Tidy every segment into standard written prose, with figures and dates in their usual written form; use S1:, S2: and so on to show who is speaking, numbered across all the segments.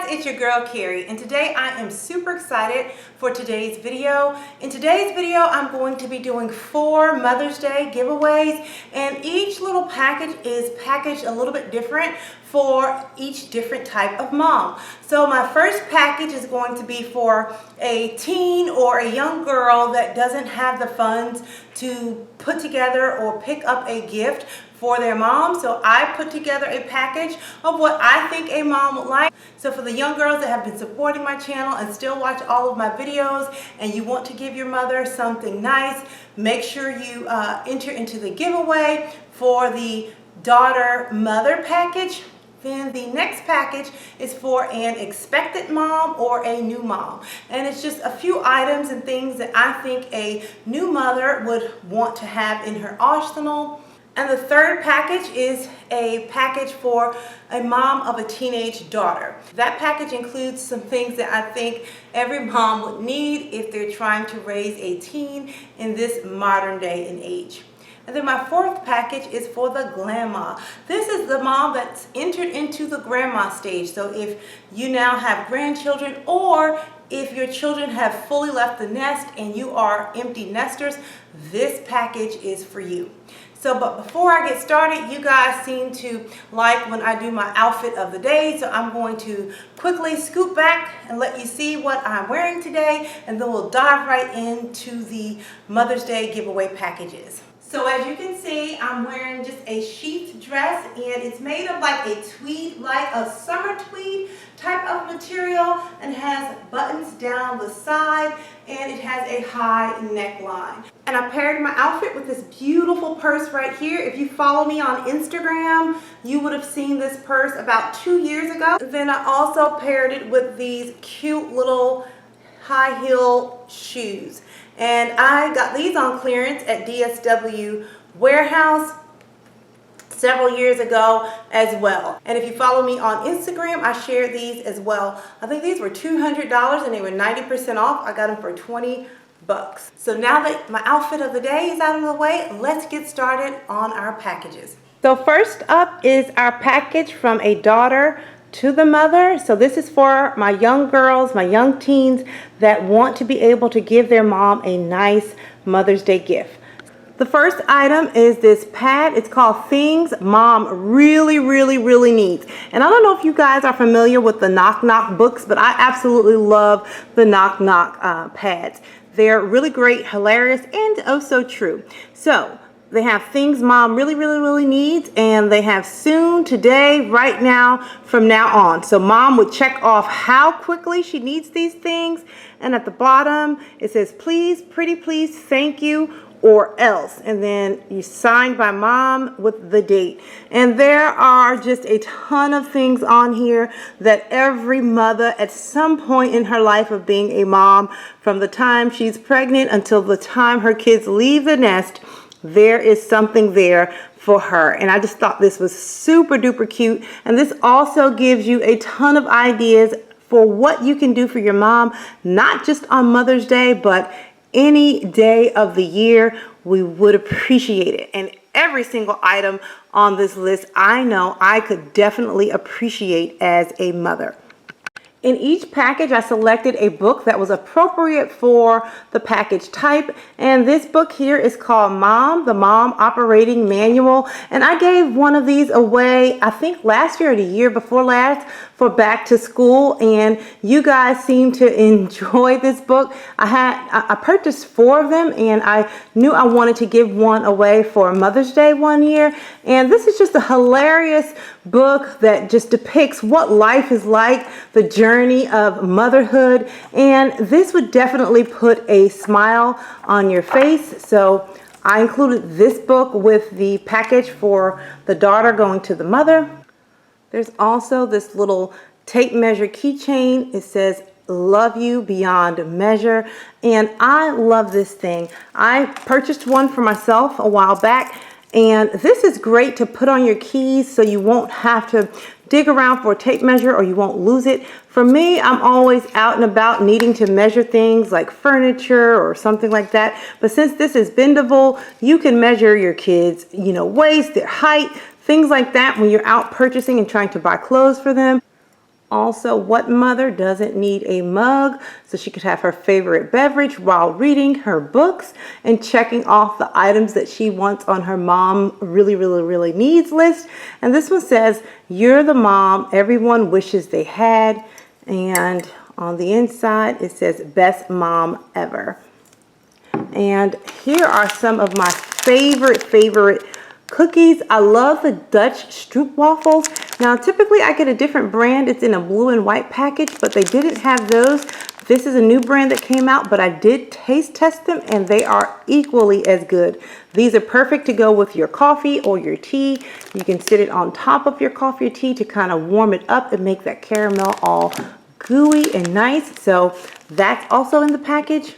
S1: it's your girl Keri, and today I am super excited for today's video. In today's video, I'm going to be doing 4 Mother's Day giveaways, and each little package is packaged a little bit different for each different type of mom. So my first package is going to be for a teen or a young girl that doesn't have the funds to put together or pick up a gift for their mom. So I put together a package of what I think a mom would like. So for the young girls that have been supporting my channel and still watch all of my videos, and you want to give your mother something nice, make sure you enter into the giveaway for the daughter mother package. Then the next package is for an expectant mom or a new mom. And it's just a few items and things that I think a new mother would want to have in her arsenal. And the third package is a package for a mom of a teenage daughter. That package includes some things that I think every mom would need if they're trying to raise a teen in this modern day and age. And then my fourth package is for the Glamma. This is the mom that's entered into the grandma stage. So if you now have grandchildren, or if your children have fully left the nest and you are empty nesters, this package is for you. So, but before I get started, you guys seem to like when I do my outfit of the day. So I'm going to quickly scoot back and let you see what I'm wearing today, and then we'll dive right into the Mother's Day giveaway packages. So as you can see, I'm wearing just a sheath dress, and it's made of like a tweed, like a summer tweed type of material, and has buttons down the side, and it has a high neckline. And I paired my outfit with this beautiful purse right here. If you follow me on Instagram, you would have seen this purse about 2 years ago. Then I also paired it with these cute little high heel shoes. And I got these on clearance at DSW Warehouse several years ago as well. And if you follow me on Instagram, I shared these as well. I think these were $200 and they were 90% off. I got them for 20 bucks. So now that my outfit of the day is out of the way, let's get started on our packages. So first up is our package from a daughter to the mother. So this is for my young girls, my young teens that want to be able to give their mom a nice Mother's Day gift. The first item is this pad. It's called Things Mom Really Needs. And I don't know if you guys are familiar with the Knock Knock books, but I absolutely love the Knock Knock pads. They're really great, hilarious, and oh so true. So they have Things Mom really needs, and they have soon, today, right now, from now on. So mom would check off how quickly she needs these things, and at the bottom it says please, pretty please, thank you, or else, and then you sign by mom with the date. And there are just a ton of things on here that every mother at some point in her life of being a mom, from the time she's pregnant until the time her kids leave the nest, there is something there for her. And I just thought this was super duper cute. And this also gives you a ton of ideas for what you can do for your mom, not just on Mother's Day, but any day of the year. We would appreciate it. And every single item on this list, I know I could definitely appreciate as a mother. In each package, I selected a book that was appropriate for the package type. And this book here is called Mom, the Mom Operating Manual. And I gave one of these away, I think last year or the year before last, for back to school. And you guys seem to enjoy this book. I purchased 4 of them, and I knew I wanted to give one away for Mother's Day one year. And this is just a hilarious book that just depicts what life is like, the journey of motherhood, and this would definitely put a smile on your face. So I included this book with the package for the daughter going to the mother. There's also this little tape measure keychain. It says love you beyond measure, and I love this thing. I purchased one for myself a while back, and this is great to put on your keys so you won't have to dig around for a tape measure, or you won't lose it. For me, I'm always out and about needing to measure things like furniture or something like that. But since this is bendable, you can measure your kids, waist, their height, things like that when you're out purchasing and trying to buy clothes for them. also, what mother doesn't need a mug so she could have her favorite beverage while reading her books and checking off the items that she wants on her mom really needs list. And this one says, "You're the mom everyone wishes they had." And on the inside, it says, "Best mom ever." And here are some of my favorite cookies. I love the Dutch stroopwafels. Now, typically I get a different brand. It's in a blue and white package, but they didn't have those. This is a new brand that came out, but I did taste test them and they are equally as good. These are perfect to go with your coffee or your tea. You can sit it on top of your coffee or tea to kind of warm it up and make that caramel all gooey and nice. So that's also in the package.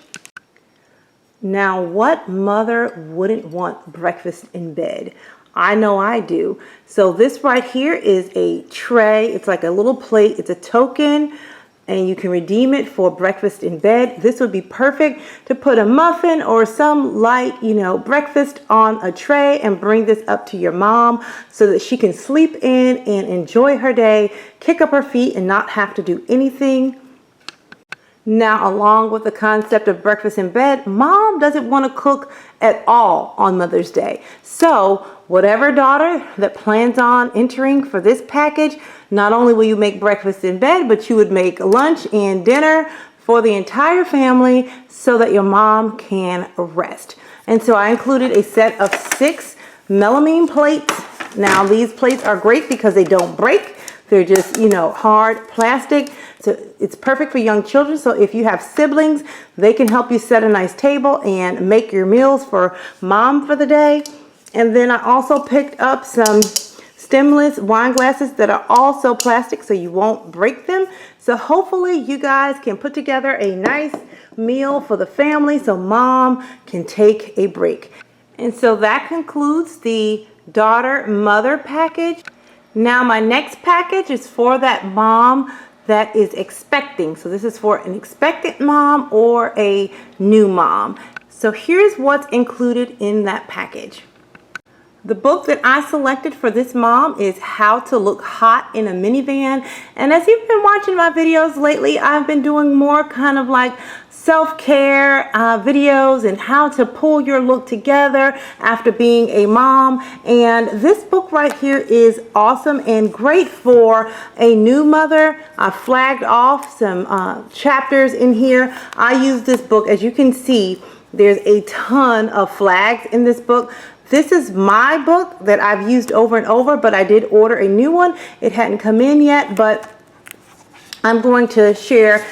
S1: Now, what mother wouldn't want breakfast in bed? I know I do. So this right here is a tray. It's like a little plate. It's a token, and you can redeem it for breakfast in bed. This would be perfect to put a muffin or some light, breakfast on a tray and bring this up to your mom so that she can sleep in and enjoy her day, kick up her feet, and not have to do anything. Now, along with the concept of breakfast in bed, mom doesn't want to cook at all on Mother's Day. So whatever daughter that plans on entering for this package, not only will you make breakfast in bed, but you would make lunch and dinner for the entire family so that your mom can rest. And so I included a set of 6 melamine plates. Now, these plates are great because they don't break. They're just, hard plastic. So it's perfect for young children. So if you have siblings, they can help you set a nice table and make your meals for mom for the day. And then I also picked up some stemless wine glasses that are also plastic so you won't break them. So hopefully you guys can put together a nice meal for the family so mom can take a break. And so that concludes the daughter-mother package. Now my next package is for that mom that is expecting. So this is for an expectant mom or a new mom. So here's what's included in that package. The book that I selected for this mom is How to Look Hot in a Minivan. And as you've been watching my videos lately, I've been doing more kind of like self-care videos and how to pull your look together after being a mom. And this book right here is awesome and great for a new mother. I flagged off some chapters in here. I use this book, as you can see, there's a ton of flags in this book. This is my book that I've used over and over, but I did order a new one. It hadn't come in yet, but I'm going to share,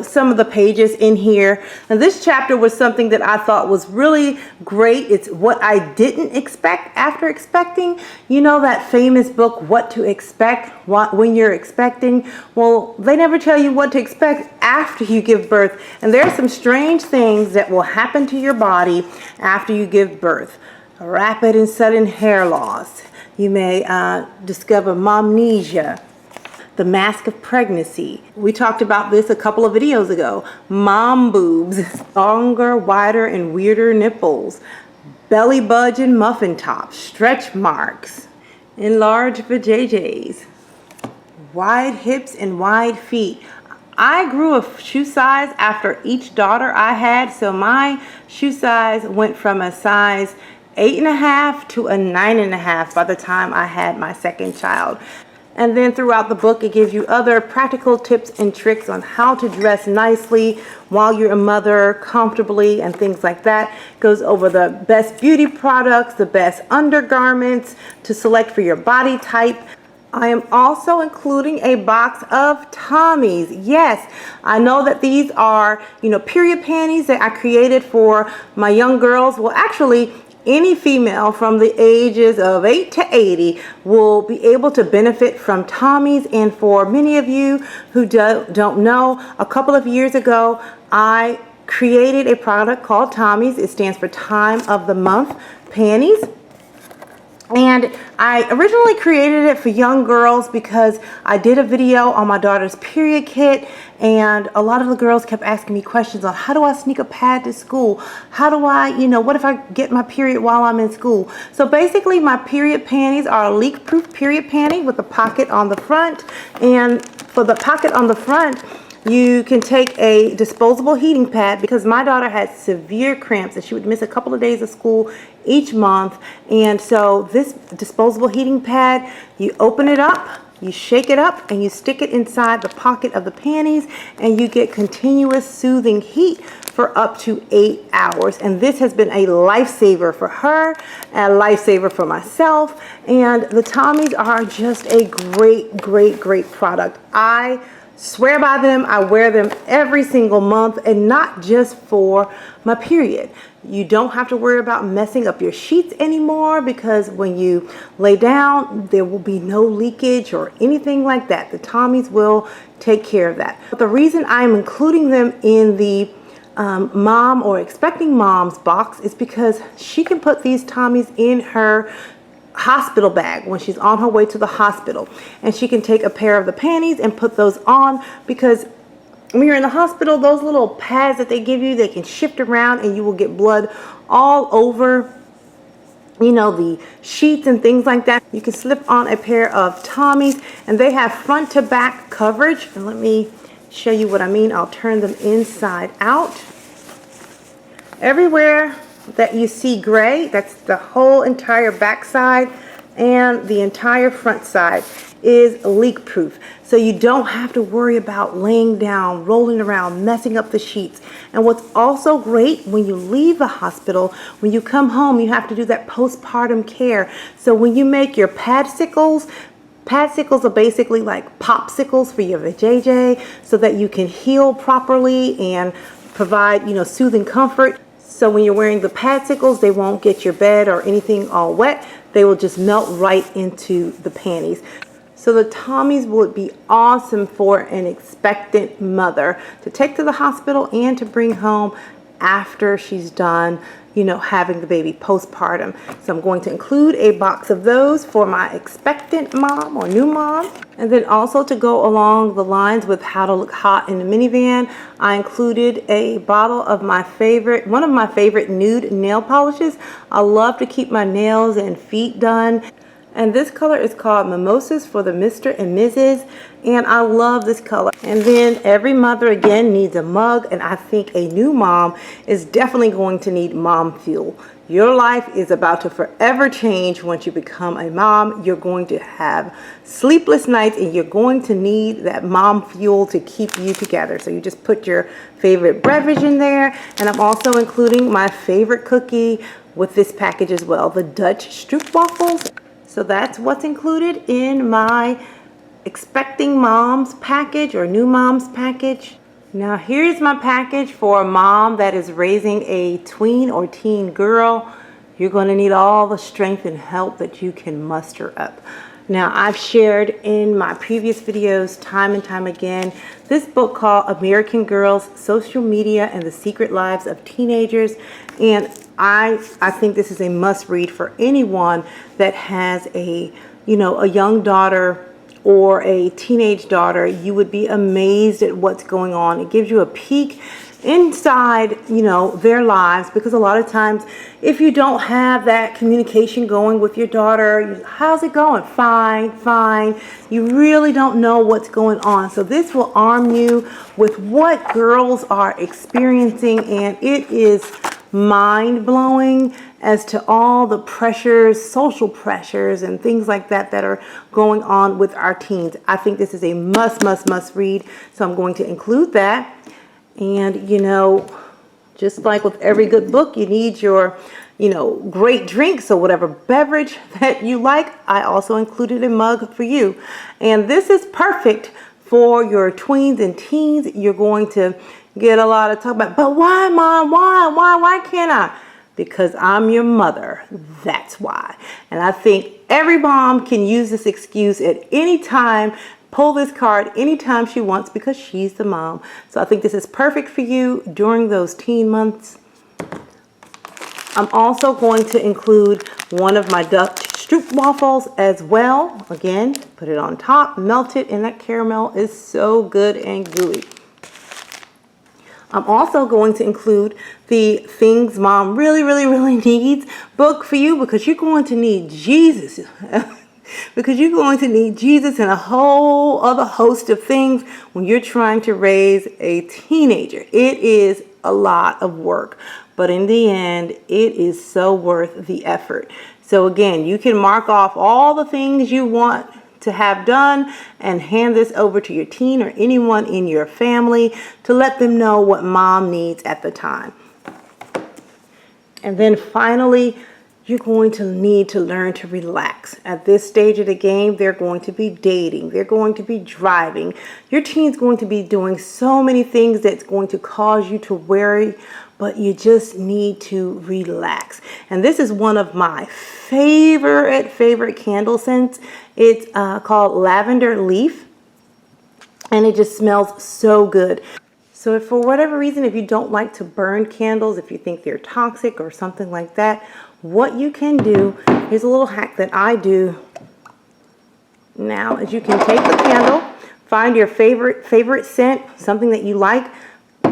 S1: some of the pages in here. And this chapter was something that I thought was really great. It's what I didn't expect after expecting. That famous book, What to Expect When You're Expecting. Well, they never tell you what to expect after you give birth. And there are some strange things that will happen to your body after you give birth. Rapid and sudden hair loss. You may discover momnesia. The mask of pregnancy. We talked about this a couple of videos ago. Mom boobs, longer, wider, and weirder nipples, belly budge and muffin tops, stretch marks, enlarged vajayjays, wide hips and wide feet. I grew a shoe size after each daughter I had, so my shoe size went from a size 8.5 to a 9.5 by the time I had my second child. And then throughout the book, it gives you other practical tips and tricks on how to dress nicely while you're a mother, comfortably, and things like that. It goes over the best beauty products, the best undergarments to select for your body type. I am also including a box of Tommies. Yes, I know that these are, period panties that I created for my young girls. Well, actually, any female from the ages of 8 to 80 will be able to benefit from Tommies. And for many of you who don't know, a couple of years ago, I created a product called Tommies. It stands for Time of the Month panties. And I originally created it for young girls because I did a video on my daughter's period kit, and a lot of the girls kept asking me questions on how do I sneak a pad to school? How do I, what if I get my period while I'm in school? So basically my period panties are a leak-proof period panty with a pocket on the front. And For the pocket on the front, you can take a disposable heating pad, because my daughter had severe cramps and she would miss a couple of days of school each month. And so this disposable heating pad, you open it up, you shake it up, and you stick it inside the pocket of the panties, and you get continuous soothing heat for up to 8 hours. And this has been a lifesaver for her, a lifesaver for myself. And the Tommies are just a great product. I swear by them. I wear them every single month, and not just for my period. You don't have to worry about messing up your sheets anymore, because when you lay down, there will be no leakage or anything like that. The Tommies will take care of that. But the reason I'm including them in the mom or expecting moms box is because she can put these Tommies in her hospital bag when she's on her way to the hospital, and she can take a pair of the panties and put those on, because when you're in the hospital, those little pads that they give you, they can shift around and you will get blood all over, you know, the sheets and things like that. You can slip on a pair of Tommies, and they have front to back coverage. And let me show you what I mean. I'll turn them inside out. Everywhere that you see gray, that's the whole entire back side, and the entire front side is leak proof. So you don't have to worry about laying down, rolling around, messing up the sheets. And what's also great, when you leave the hospital, when you come home, you have to do that postpartum care. So when you make your padsicles are basically like popsicles for your vajayjay, so that you can heal properly and provide, you know, soothing comfort. So when you're wearing the padsicles, they won't get your bed or anything all wet. They will just melt right into the panties. So the Tommies would be awesome for an expectant mother to take to the hospital and to bring home after she's done, you know, having the baby postpartum. So I'm going to include a box of those for my expectant mom or new mom. And then also, to go along the lines with how to look hot in the minivan, I included a bottle of one of my favorite nude nail polishes. I love to keep my nails and feet done. And this color is called Mimosas for the Mr. and Mrs. And I love this color. And then every mother, again, needs a mug. And I think a new mom is definitely going to need mom fuel. Your life is about to forever change once you become a mom. You're going to have sleepless nights, and you're going to need that mom fuel to keep you together. So you just put your favorite beverage in there. And I'm also including my favorite cookie with this package as well, the Dutch stroopwafels. So that's what's included in my expecting moms package or new moms package. Now here's my package for a mom that is raising a tween or teen girl. You're going to need all the strength and help that you can muster up. Now, I've shared in my previous videos time and time again this book called American Girls, Social Media and the Secret Lives of Teenagers. And I think this is a must read for anyone that has a young daughter or a teenage daughter. You would be amazed at what's going on. It gives you a peek inside, their lives, because a lot of times if you don't have that communication going with your daughter, how's it going? Fine. You really don't know what's going on. So this will arm you with what girls are experiencing, and it is mind-blowing as to all the pressures, social pressures and things like that that are going on with our teens. I think this is a must read, so I'm going to include that. And, just like with every good book, you need your, great drink. So whatever beverage that you like, I also included a mug for you. And this is perfect for your tweens and teens. You're going to get a lot of talk about, but why, Mom? Why can't I? Because I'm your mother. That's why. And I think every mom can use this excuse at any time. Pull this card anytime she wants, because she's the mom. So I think this is perfect for you during those teen months. I'm also going to include one of my Dutch stroopwafels as well. Again, put it on top, melt it, and that caramel is so good and gooey. I'm also going to include the Things Mom Really Needs book for you, because you're going to need Jesus. because you're going to need Jesus and a whole other host of things when you're trying to raise a teenager. It is a lot of work, but in the end, it is so worth the effort. So again, you can mark off all the things you want to have done and hand this over to your teen or anyone in your family to let them know what mom needs at the time. And then finally, you're going to need to learn to relax. At this stage of the game, they're going to be dating. They're going to be driving. Your teen's going to be doing so many things that's going to cause you to worry, but you just need to relax. And this is one of my favorite candle scents. It's called Lavender Leaf, and it just smells so good. So if for whatever reason, if you don't like to burn candles, if you think they're toxic or something like that, what you can do, here's a little hack that I do now, is you can take the candle, find your favorite scent, something that you like,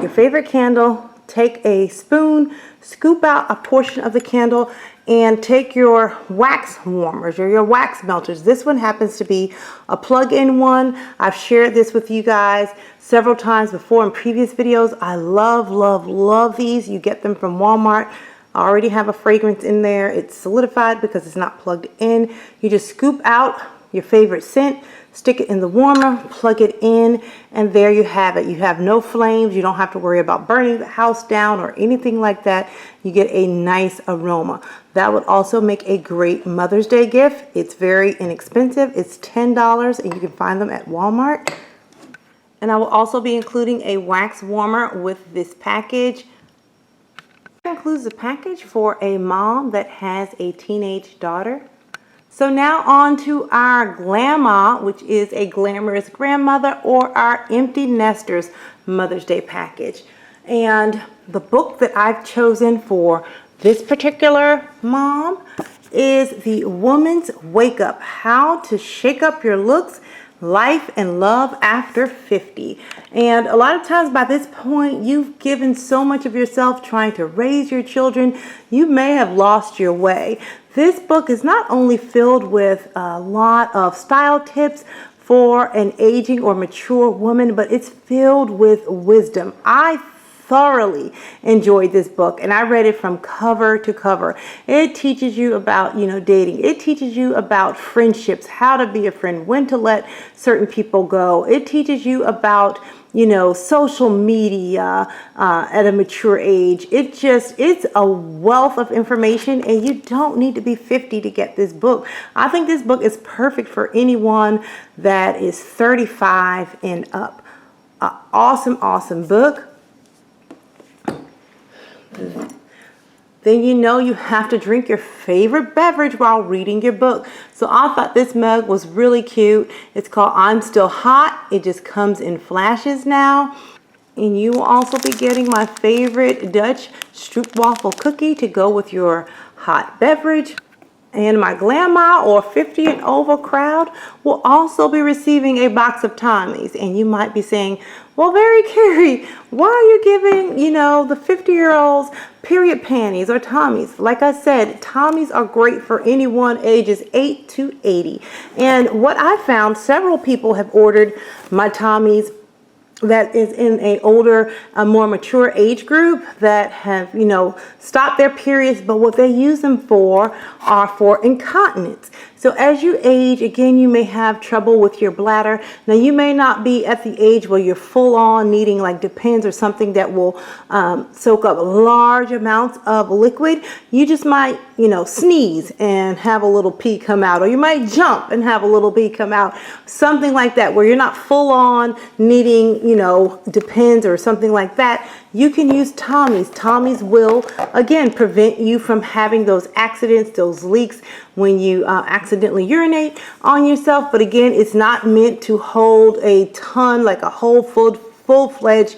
S1: your favorite candle, take a spoon, scoop out a portion of the candle, and take your wax warmers or your wax melters. This one happens to be a plug-in one. I've shared this with you guys several times before in previous videos. I love these. You get them from Walmart. I already have a fragrance in there. It's solidified because it's not plugged in. You just scoop out your favorite scent, stick it in the warmer, plug it in, and there you have it. You have no flames. You don't have to worry about burning the house down or anything like that. You get a nice aroma. That would also make a great Mother's Day gift. It's very inexpensive. It's $10 and you can find them at Walmart. And I will also be including a wax warmer with this package. It includes the package for a mom that has a teenage daughter. So now on to our Glamma, which is a glamorous grandmother, or our empty nesters Mother's Day package. And the book that I've chosen for this particular mom is The Woman's Wake Up: How to Shake Up Your Looks, Life and Love After 50. And a lot of times by this point, you've given so much of yourself trying to raise your children, you may have lost your way. This book is not only filled with a lot of style tips for an aging or mature woman, but it's filled with wisdom. I thoroughly enjoyed this book, and I read it from cover to cover. It teaches you about, dating. It teaches you about friendships, how to be a friend, when to let certain people go. It teaches you about, social media at a mature age. It's a wealth of information, and you don't need to be 50 to get this book. I think this book is perfect for anyone that is 35 and up. Awesome book. Then you have to drink your favorite beverage while reading your book. So I thought this mug was really cute. It's called I'm Still Hot. It just comes in flashes now. And you will also be getting my favorite Dutch stroopwafel cookie to go with your hot beverage. And my Glamma or 50 and over crowd will also be receiving a box of Tommies. And you might be saying, well, Veri, Keri, why are you giving, the 50-year-olds period panties or Tommies? Like I said, Tommies are great for anyone ages 8 to 80. And what I found, several people have ordered my Tommies that is in a older, more mature age group that have, stopped their periods, but what they use them for are for incontinence. So as you age, again, you may have trouble with your bladder. Now, you may not be at the age where you're full on needing like Depends or something that will soak up large amounts of liquid. You just might, sneeze and have a little pee come out, or you might jump and have a little pee come out, something like that, where you're not full on needing, Depends or something like that. You can use Tommies. Tommies will, again, prevent you from having those accidents, those leaks when you accidentally urinate on yourself. But again, it's not meant to hold a ton, like a whole full-fledged,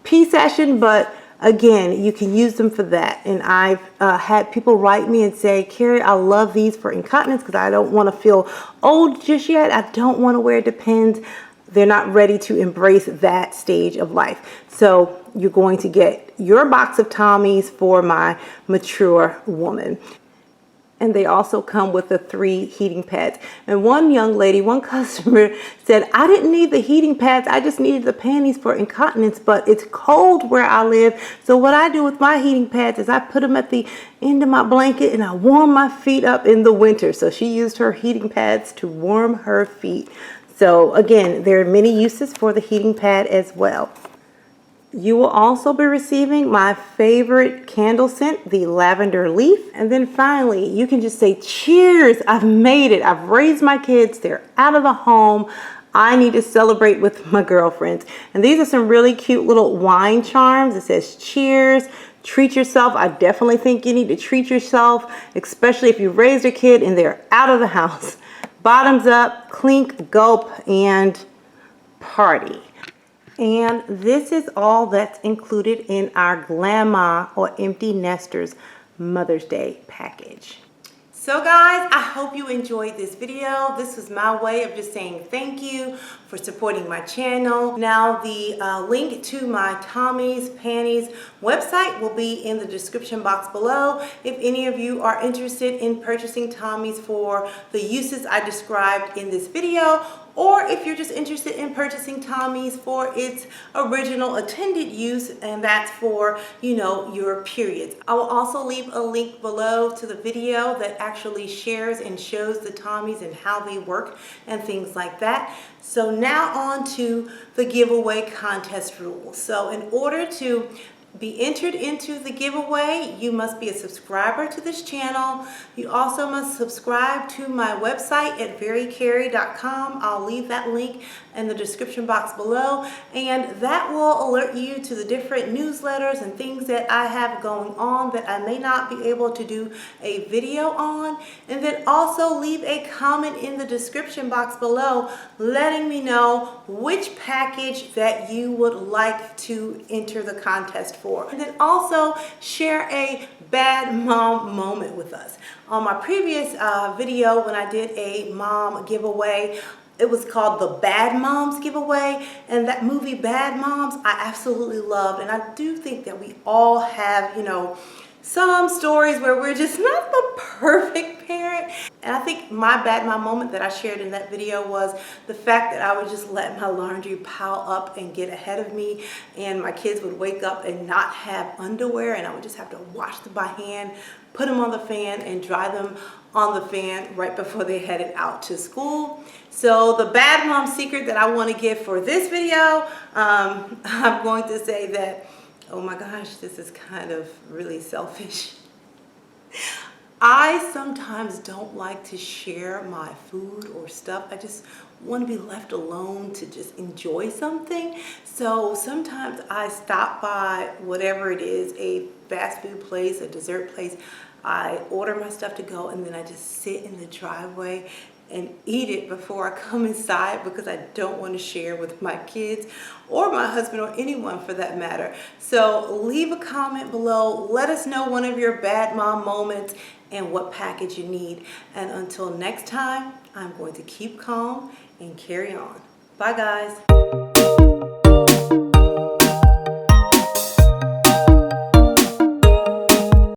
S1: pee session. But again, you can use them for that. And I've had people write me and say, Keri, I love these for incontinence because I don't want to feel old just yet. I don't want to wear Depends. They're not ready to embrace that stage of life. So you're going to get your box of Tommies for my mature woman. And they also come with the 3 heating pads. And one young lady, one customer said, I didn't need the heating pads, I just needed the panties for incontinence, but it's cold where I live. So what I do with my heating pads is I put them at the end of my blanket and I warm my feet up in the winter. So she used her heating pads to warm her feet. So again, there are many uses for the heating pad as well. You will also be receiving my favorite candle scent, the lavender leaf. And then finally, you can just say, cheers, I've made it. I've raised my kids. They're out of the home. I need to celebrate with my girlfriends. And these are some really cute little wine charms. It says, cheers, treat yourself. I definitely think you need to treat yourself, especially if you raised a kid and they're out of the house. Bottoms up, clink, gulp, and party. And this is all that's included in our Glamma or Empty Nesters Mother's Day package. So guys, I hope you enjoyed this video. This was my way of just saying thank you for supporting my channel. Now the link to my Tommy's Panties website will be in the description box below. If any of you are interested in purchasing Tommy's for the uses I described in this video, or if you're just interested in purchasing Tommy's for its original intended use, and that's for, you know, your periods. I will also leave a link below to the video that actually shares and shows the Tommy's and how they work and things like that. So now on to the giveaway contest rules. So in order to be entered into the giveaway, you must be a subscriber to this channel. You also must subscribe to my website at verikeri.com. I'll leave that link in the description box below, and that will alert you to the different newsletters and things that I have going on that I may not be able to do a video on. And then also leave a comment in the description box below letting me know which package that you would like to enter the contest for. And then also share a bad mom moment with us. On my previous video when I did a mom giveaway, it was called the Bad Moms giveaway, and that movie Bad Moms I absolutely loved. And I do think that we all have, you know, some stories where we're just not the perfect parent. And I think my bad mom moment that I shared in that video was the fact that I would just let my laundry pile up and get ahead of me, and my kids would wake up and not have underwear, and I would just have to wash them by hand, put them on the fan, and dry them on the fan right before they headed out to school. So the bad mom secret that I want to give for this video, I'm going to say that, oh my gosh, this is kind of really selfish. I sometimes don't like to share my food or stuff. I just want to be left alone to just enjoy something. So sometimes I stop by whatever it is, a fast food place, a dessert place. I order my stuff to go, and then I just sit in the driveway and eat it before I come inside, because I don't want to share with my kids or my husband or anyone for that matter. So leave a comment below. Let us know one of your bad mom moments and what package you need. And until next time, I'm going to keep calm and carry on. Bye guys.